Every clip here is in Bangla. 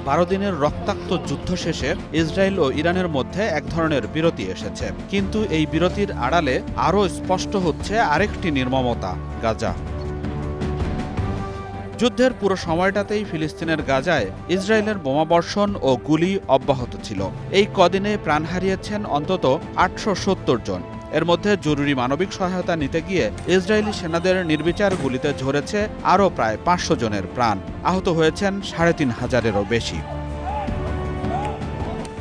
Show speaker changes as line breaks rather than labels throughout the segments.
12 দিনের রক্তাক্ত যুদ্ধ শেষে ইসরায়েল ও ইরানের মধ্যে এক ধরনের বিরতি এসেছে, কিন্তু এই বিরতির আড়ালে আরও স্পষ্ট হচ্ছে আরেকটি নির্মমতা, গাজা। যুদ্ধের পুরো সময়টাতেই ফিলিস্তিনের গাজায় ইসরায়েলের বোমাবর্ষণ ও গুলি অব্যাহত ছিল। এই কদিনে প্রাণ হারিয়েছেন অন্তত 870 জন। এর মধ্যে জরুরি মানবিক সহায়তা নিতে গিয়ে ইসরায়েলি সেনাদের নির্বিচার গুলিতে ঝরেছে আরও প্রায় 500 জনের প্রাণ। আহত হয়েছেন 3500-এরও বেশি।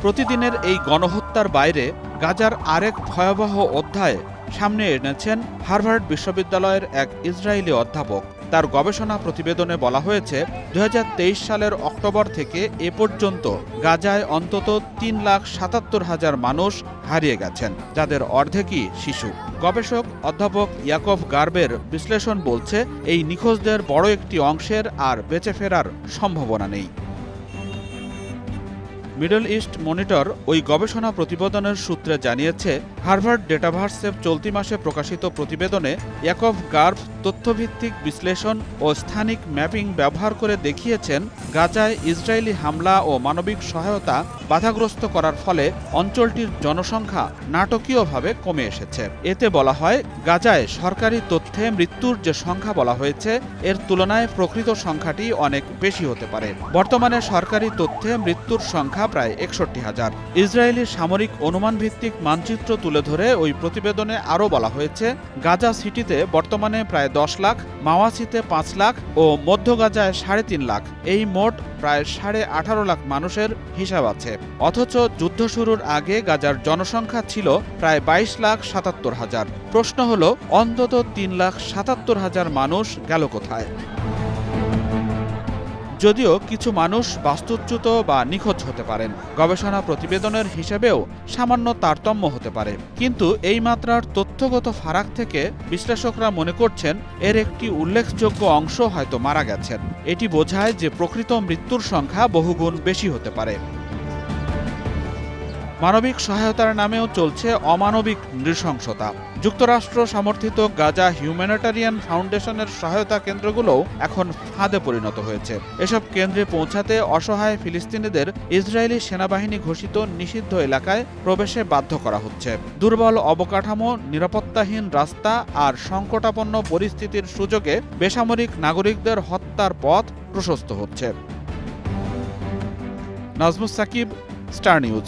প্রতিদিনের এই গণহত্যার বাইরে গাজার আরেক ভয়াবহ অধ্যায় সামনে এনেছেন হার্ভার্ড বিশ্ববিদ্যালয়ের এক ইসরায়েলি অধ্যাপক। তার গবেষণা প্রতিবেদনে বলা হয়েছে 2023 সালের অক্টোবর থেকে এ পর্যন্ত গাজায় অন্তত 3,77,000 মানুষ হারিয়ে গেছেন, যাদের অর্ধেকই শিশু। গবেষক অধ্যাপক ইয়াকভ গার্বের বিশ্লেষণ বলছে, এই নিখোঁজদের বড় একটি অংশের আর বেঁচে ফেরার সম্ভাবনা নেই। মিডল ইস্ট মনিটর ওই গবেষণা প্রতিবেদনের সূত্রে জানিয়েছে, হার্ভার্ড ডেটাভার্সের চলতি মাসে প্রকাশিত প্রতিবেদনে ইয়াকভ গার্ব তথ্যভিত্তিক বিশ্লেষণ ও স্থানিক ম্যাপিং ব্যবহার করে দেখিয়েছেন, গাজায় ইসরায়েলি হামলা ও মানবিক সহায়তা বাধাগ্রস্ত করার ফলে অঞ্চলটির জনসংখ্যা নাটকীয়ভাবে কমে এসেছে। এতে বলা হয়, গাজায় সরকারি তথ্যে মৃত্যুর যে সংখ্যা বলা হয়েছে, এর তুলনায় প্রকৃত সংখ্যাটি অনেক বেশি হতে পারে। বর্তমানে সরকারি তথ্যে মৃত্যুর সংখ্যা প্রায় 61,000। ইসরায়েলি সামরিক অনুমান ভিত্তিক মানচিত্র তুলে ধরে ওই প্রতিবেদনে আরও বলা হয়েছে, গাজা সিটিতে বর্তমানে প্রায় 10 লাখ, মাওয়াসিতে 5 লাখ ও মধ্য গাজায় 3.5 লাখ, এই মোট প্রায় 18.5 লাখ মানুষের হিসাব আছে। অথচ যুদ্ধ শুরুর আগে গাজার জনসংখ্যা ছিল প্রায় 22,77,000। প্রশ্ন হলো, অন্তত 3,77,000 মানুষ গেল কোথায়? যদিও কিছু মানুষ বাস্তুচ্যুত বা নিখোঁজ হতে পারেন, গবেষণা প্রতিবেদনের হিসেবেও সামান্য তারতম্য হতে পারে, কিন্তু এই মাত্রার তথ্যগত ফারাক থেকে বিশ্লেষকরা মনে করছেন এর একটি উল্লেখযোগ্য অংশ হয়তো মারা গেছেন। এটি বোঝায় যে প্রকৃত মৃত্যুর সংখ্যা বহুগুণ বেশি হতে পারে। মানবিক সহায়তার নামেও চলছে অমানবিক নৃশংসতা। যুক্তরাষ্ট্র সমর্থিত গাজা হিউম্যানিটারিয়ান ফাউন্ডেশনের সহায়তা কেন্দ্রগুলোও এখন ফাঁদে পরিণত হয়েছে। এসব কেন্দ্রে পৌঁছাতে অসহায় ফিলিস্তিনিদের ইসরায়েলি সেনাবাহিনী ঘোষিত নিষিদ্ধ এলাকায় প্রবেশে বাধ্য করা হচ্ছে। দুর্বল অবকাঠামো, নিরাপত্তাহীন রাস্তা আর সংকটাপন্ন পরিস্থিতির সুযোগে বেসামরিক নাগরিকদের হত্যার পথ প্রশস্ত হচ্ছে। Nazmus Sakib, star news.